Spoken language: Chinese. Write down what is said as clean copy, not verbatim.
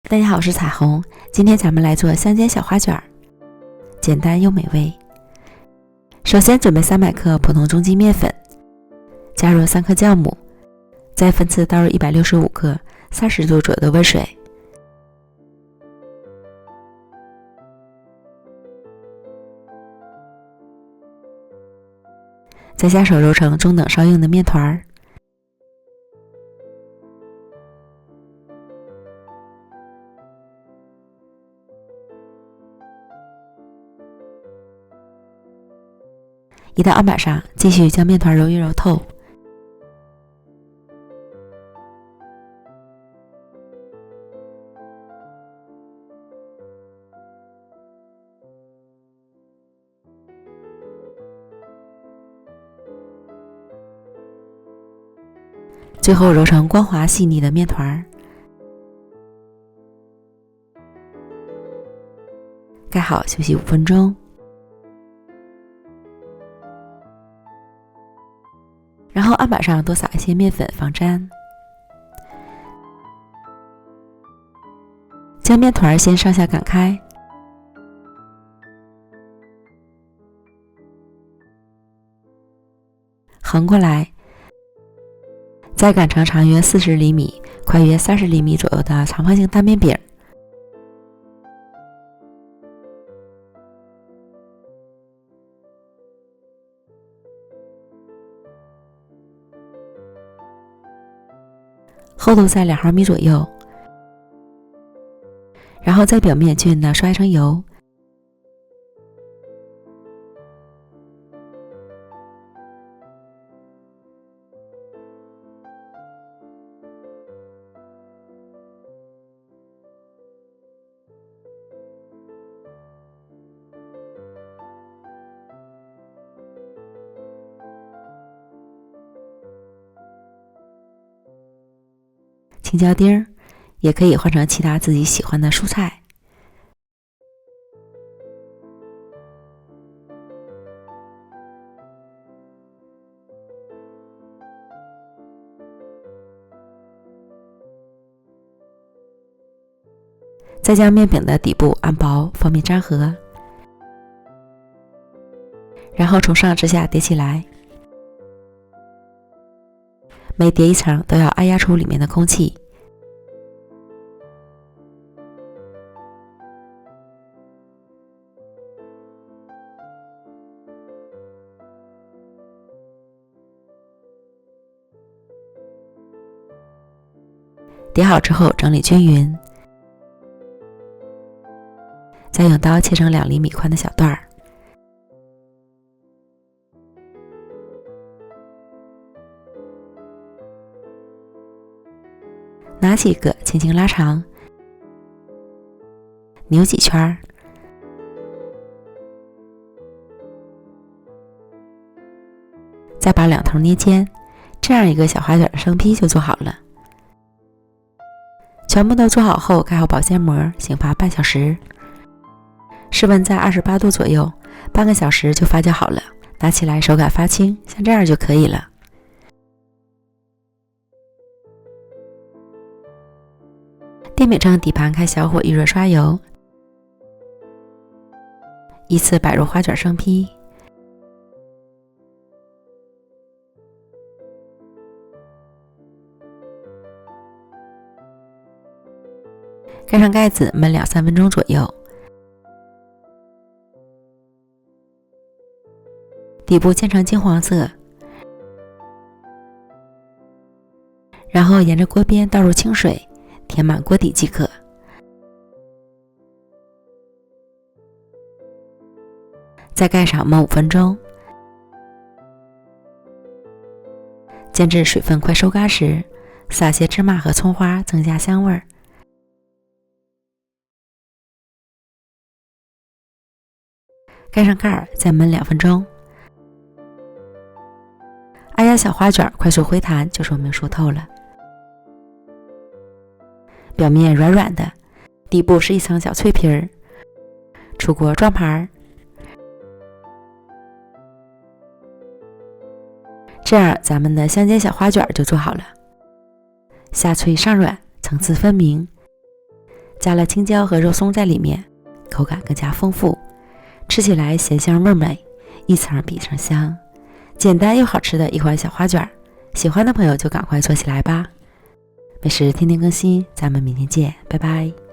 大家好，我是彩虹。今天咱们来做香煎小花卷，简单又美味。首先准备300克普通中筋面粉，加入3克酵母，再分次倒入165克30度左右的温水，再下手揉成中等稍硬的面团。移到案板上，继续将面团揉一揉透。最后揉成光滑细腻的面团，盖好休息5分钟。然后案板上多撒一些面粉防粘，将面团先上下擀开，横过来，再擀成长约40厘米、宽约30厘米左右的长方形单面饼。厚度在2毫米左右，然后在表面均匀的刷一层油，青椒丁也可以换成其他自己喜欢的蔬菜。再将面饼的底部按薄，方便粘合，然后从上至下叠起来，每叠一层都要按压出里面的空气。叠好之后整理均匀，再用刀切成2厘米宽的小段儿。拿起一个轻轻拉长，扭几圈，再把2头捏尖，这样一个小花卷的生坯就做好了。全部都做好后，盖好保鲜膜，醒发半小时。室温在28度左右，半个小时就发酵好了。拿起来手感发轻，像这样就可以了。电饼铛底盘开小火预热刷油，依次摆入花卷生坯，盖上盖子焖2-3分钟左右，底部煎成金黄色，然后沿着锅边倒入清水，填满锅底即可。再盖上焖5分钟，煎至水分快收干时，撒些芝麻和葱花增加香味儿。盖上盖儿，再焖2分钟。按压小花卷快速回弹，就说明熟透了。表面软软的，底部是一层小脆皮儿。出锅装盘，这样咱们的香煎小花卷就做好了。下脆上软，层次分明，加了青椒和肉松在里面，口感更加丰富，吃起来咸香味美，一层比一层香，简单又好吃的一款小花卷，喜欢的朋友就赶快做起来吧。美食天天更新，咱们明天见，拜拜。